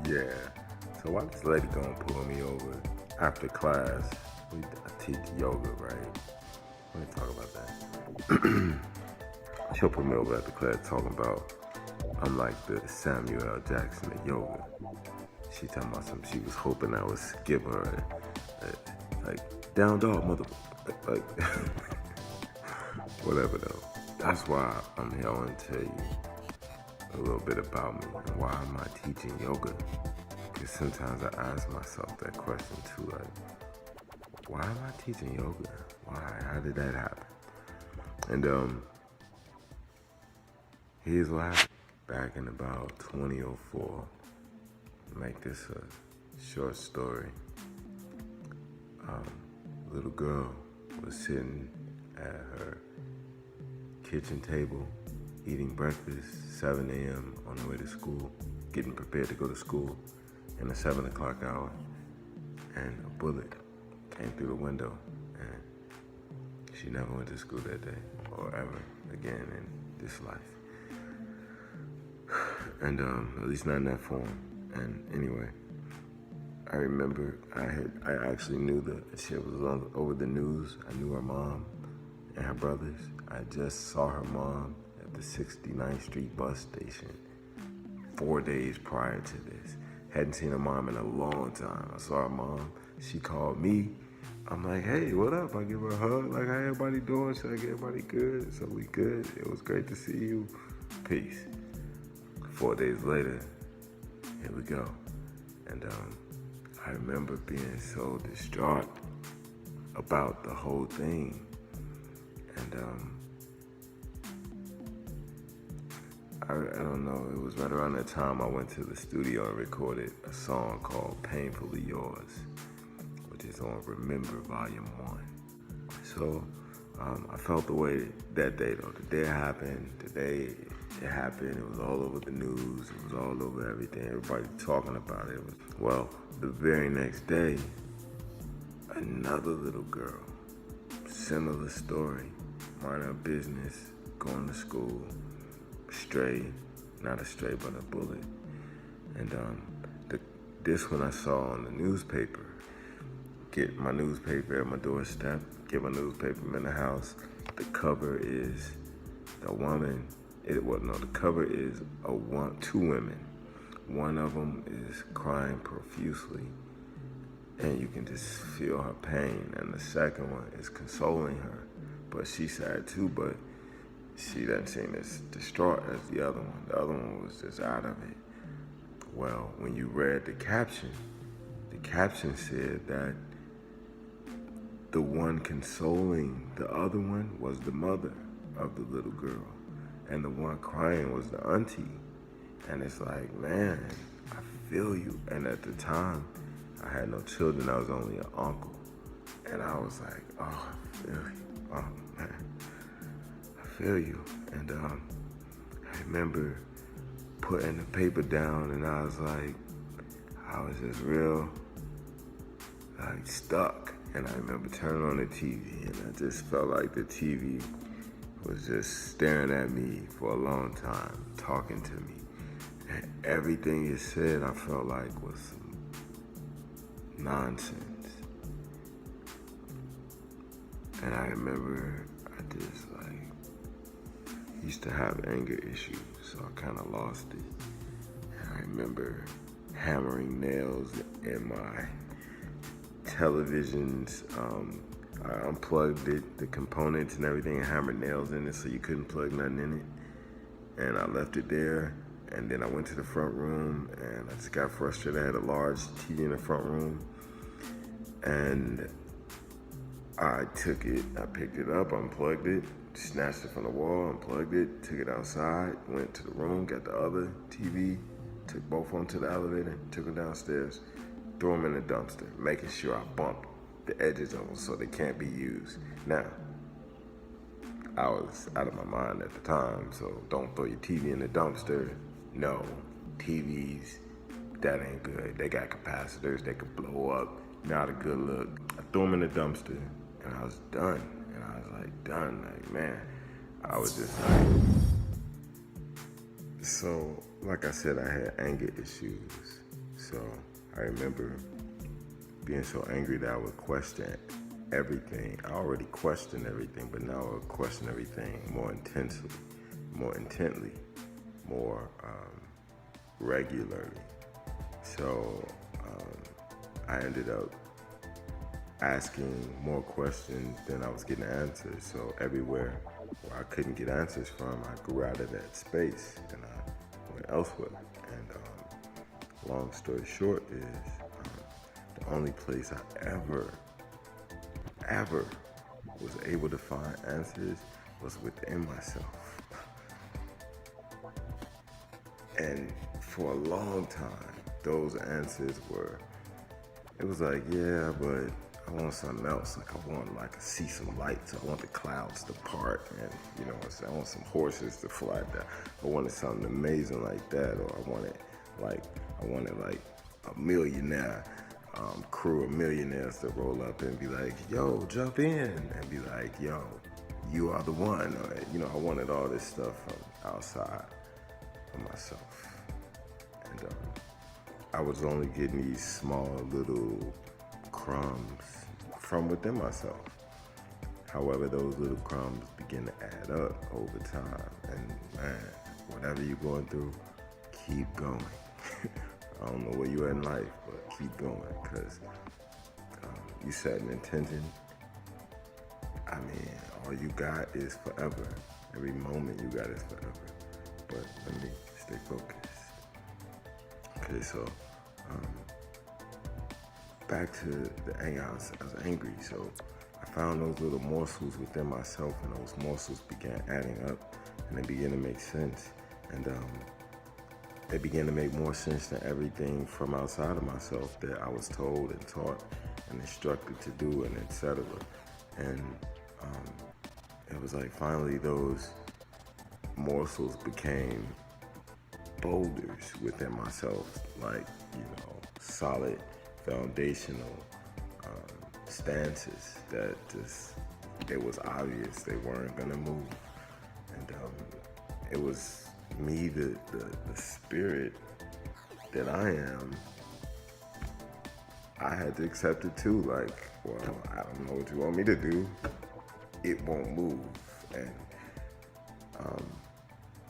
Yeah. So why this lady gonna pull me over after class? I teach yoga, right? Let me talk about that. She'll put me over after class talking about I'm like the Samuel L. Jackson of yoga. She talking about something. She was hoping I would give her like down dog mother, like whatever though. That's why I'm here. I want to tell you a little bit about me and why am I teaching yoga? Because sometimes I ask myself that question too, like, why am I teaching yoga? Why? How did that happen? And here's what happened. Back in about 2004, make this a short story. Little girl was sitting at her kitchen table, eating breakfast, 7 a.m. on the way to school, getting prepared to go to school in the 7 o'clock hour, and a bullet came through the window, and she never went to school that day or ever again in this life. And at least not in that form. And anyway, I remember I actually knew the shit was over the news. I knew her mom and her brothers. I just saw her mom at the 69th Street bus station 4 days prior to this. Hadn't seen her mom in a long time. I saw her mom. She called me. I'm like, hey, what up? I give her a hug. Like, how everybody doing? Should I get everybody good? So we good. It was great to see you. Peace. 4 days later, here we go. And I remember being so distraught about the whole thing. And I don't know, it was right around that time I went to the studio and recorded a song called Painfully Yours, which is on Remember Volume 1. So I felt the way that day though. The day it happened, it was all over the news, it was all over everything, everybody talking about it. Well, the very next day, another little girl, similar story, minding her business, going to school, stray, not a stray, but a bullet. And this one I saw on the newspaper. Get my newspaper at my doorstep, get my newspaper in the house. The cover is the woman. The cover is two women. One of them is crying profusely, and you can just feel her pain. And the second one is consoling her, but she's sad too, but she doesn't seem as distraught as the other one. The other one was just out of it. Well, when you read the caption said that the one consoling the other one was the mother of the little girl, and the one crying was the auntie. And it's like, man, I feel you. And at the time, I had no children. I was only an uncle. And I was like, oh, I feel you. Oh, man, I feel you. And I remember putting the paper down, and I was just real, like, stuck. And I remember turning on the TV, and I just felt like the TV was just staring at me for a long time, talking to me. And everything it said, I felt like was some nonsense. And I remember I just used to have anger issues, so I kind of lost it. And I remember hammering nails in my televisions. I unplugged it, the components and everything, and hammered nails in it so you couldn't plug nothing in it. And I left it there, and then I went to the front room, and I just got frustrated. I had a large TV in the front room, and I picked it up, unplugged it, snatched it from the wall, unplugged it, took it outside, went to the room, got the other TV, took both of them to the elevator, took them downstairs, threw them in the dumpster, making sure I bump the edges of them so they can't be used. Now, I was out of my mind at the time, so don't throw your TV in the dumpster. No, TVs, that ain't good. They got capacitors, they could blow up, not a good look. I threw them in the dumpster, and I was done. Man, I was just like, So, like I said, I had anger issues. So I remember being so angry that I would question everything. I already questioned everything, but now I would question everything more intensely, more intently, more regularly. So I ended up asking more questions than I was getting answers. So everywhere where I couldn't get answers from, I grew out of that space and I went elsewhere. And long story short is the only place I ever was able to find answers was within myself. And for a long time, those answers were, it was like, yeah, but I want something else. Like I want to see some lights. I want the clouds to part, and you know, I want some horses to fly down. I wanted something amazing like that, or I wanted like a millionaire crew of millionaires to roll up and be like, yo, jump in, and be like, yo, you are the one. Or, you know, I wanted all this stuff from outside of myself, and I was only getting these small little crumbs from within myself. However, those little crumbs begin to add up over time. And man, whatever you're going through, keep going. I don't know where you're in life, but keep going, because you set an intention. I mean, all you got is forever. Every moment you got is forever. But let me stay focused. Okay, so back to the anger. I was angry, so I found those little morsels within myself, and those morsels began adding up, and they began to make sense. And they began to make more sense than everything from outside of myself that I was told and taught and instructed to do, and etc. And it was like finally those morsels became boulders within myself, like, you know, solid foundational stances that just, it was obvious they weren't gonna move. And it was me, the spirit that I am, I had to accept it too. Like, well, I don't know what you want me to do. It won't move. And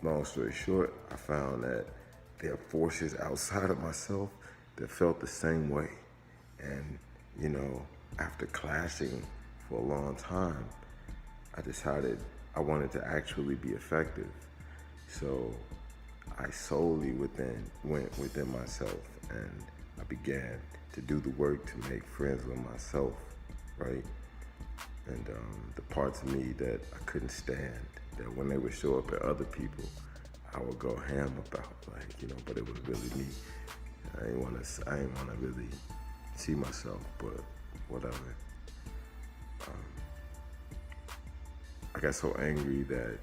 long story short, I found that there are forces outside of myself that felt the same way. And, you know, after clashing for a long time, I decided I wanted to actually be effective. So I solely went within myself, and I began to do the work to make friends with myself, right? And the parts of me that I couldn't stand, that when they would show up at other people, I would go ham about, like, you know, but it was really me. I didn't want to really see myself, but whatever. I got so angry that,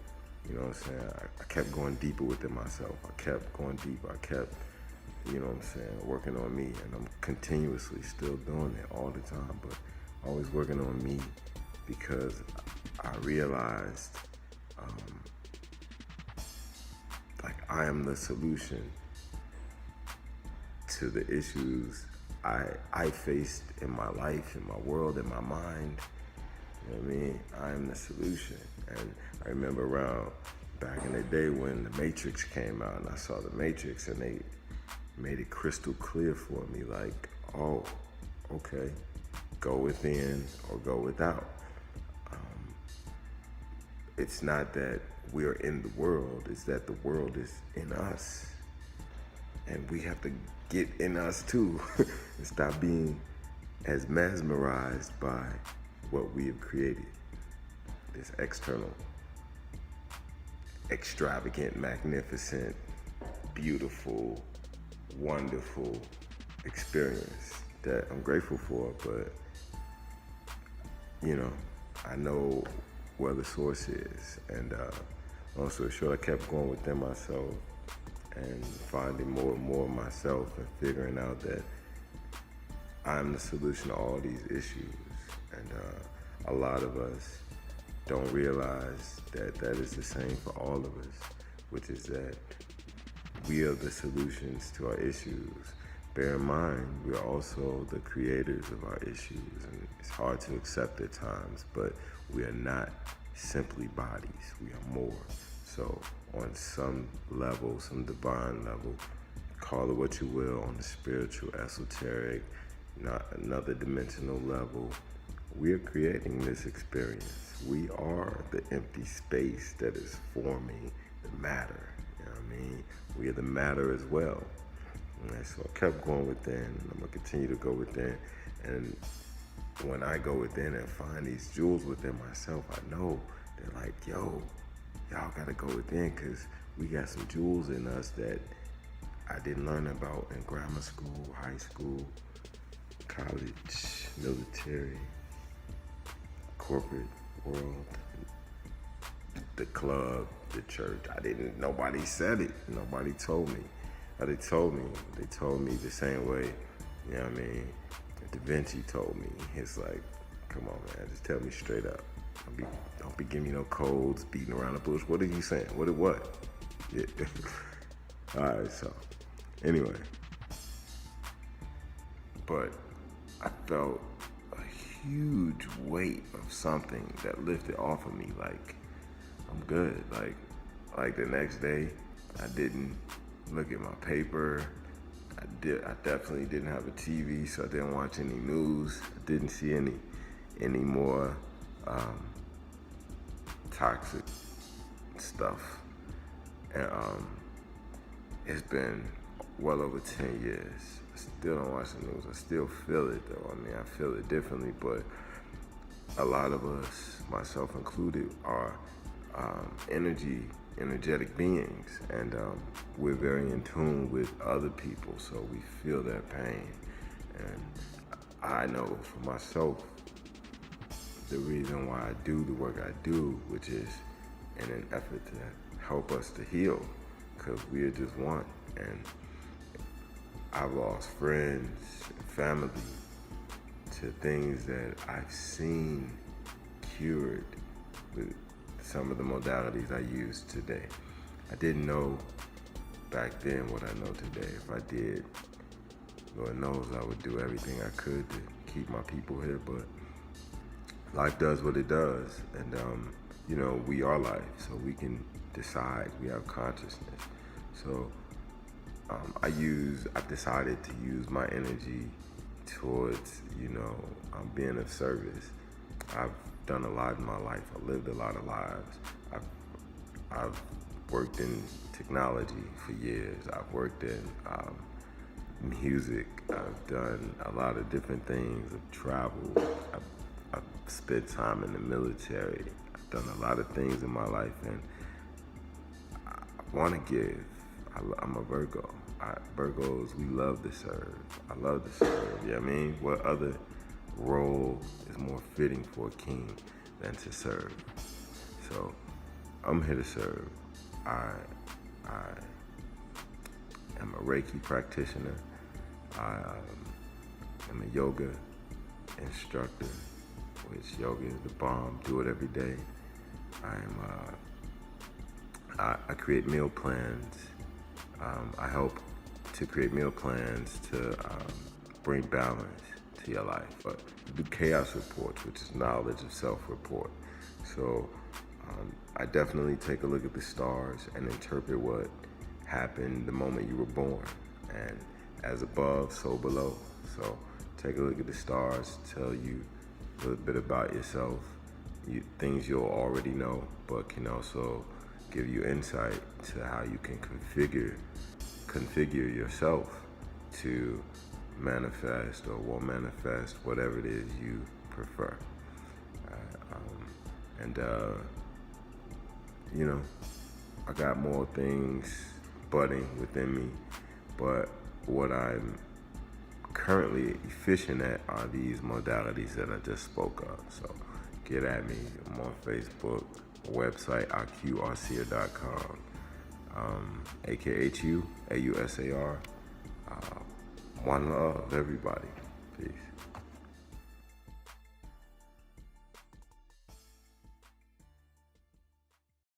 you know what I'm saying, I kept going deeper within myself. I kept going deeper. I kept, you know what I'm saying, working on me. And I'm continuously still doing it all the time, but always working on me, because I realized, like, I am the solution to the issues I faced in my life, in my world, in my mind. You know what I mean? I am the solution. And I remember around back in the day when the Matrix came out, and I saw the Matrix, and they made it crystal clear for me, like, oh, okay, go within or go without. It's not that we're in the world, it's that the world is in us. And we have to get in us too and stop being as mesmerized by what we have created. This external, extravagant, magnificent, beautiful, wonderful experience that I'm grateful for, but, you know, I know where the source is. And long story short, I kept going within myself and finding more and more of myself, and figuring out that I'm the solution to all these issues. And a lot of us don't realize that that is the same for all of us, which is that we are the solutions to our issues. Bear in mind, we are also the creators of our issues, and it's hard to accept at times, but we are not simply bodies, we are more. So on some level, some divine level, call it what you will, on the spiritual, esoteric, not another dimensional level, we are creating this experience. We are the empty space that is forming the matter. You know what I mean? We are the matter as well. And so I kept going within, and I'm gonna continue to go within. And when I go within and find these jewels within myself, I know they're like, yo, y'all gotta go within, because we got some jewels in us that I didn't learn about in grammar school, high school, college, military, corporate world, the club, the church. Nobody said it. Nobody told me. They told me the same way, you know what I mean? Da Vinci told me. It's like, come on, man, just tell me straight up. Don't be giving me no codes, beating around the bush. What are you saying? What? Yeah. All right, so anyway. But I felt a huge weight of something that lifted off of me. Like, I'm good. Like the next day, I didn't look at my paper. I definitely didn't have a TV, so I didn't watch any news. I didn't see any more toxic stuff. And it's been well over 10 years. I still don't watch the news. I still feel it, though. I mean, I feel it differently, but a lot of us, myself included, are energetic beings, and we're very in tune with other people, so we feel their pain. And I know for myself, the reason why I do the work I do, which is in an effort to help us to heal, because we are just one. And I've lost friends and family to things that I've seen cured with some of the modalities I use today. I didn't know back then what I know today. If I did, Lord knows I would do everything I could to keep my people here, but life does what it does. And, we are life, so we can decide. We have consciousness. So I've decided to use my energy towards, being of service. I've done a lot in my life. I've lived a lot of lives. I've worked in technology for years. I've worked in music. I've done a lot of different things. I've traveled. I've spent time in the military. I've done a lot of things in my life, and I want to give. I'm a Virgo. Virgos, we love to serve. I love to serve. You know what I mean? What other role is more fitting for a king than to serve? So I'm here to serve. I am a Reiki practitioner. I am a yoga instructor, which yoga is the bomb. Do it every day. I create meal plans. I help to create meal plans to bring balance to your life. But I do chaos reports, which is knowledge of self report. So I definitely take a look at the stars and interpret what happened the moment you were born. And as above, so below. So take a look at the stars, tell you a little bit about yourself, things you'll already know, but can also give you insight to how you can configure yourself to manifest or will manifest whatever it is you prefer. I got more things budding within me, but what I'm currently efficient at are these modalities that I just spoke of. So get at me. I'm on Facebook, website, AkhuRCA.com, AKHU, AUSAR. One love, everybody. Peace.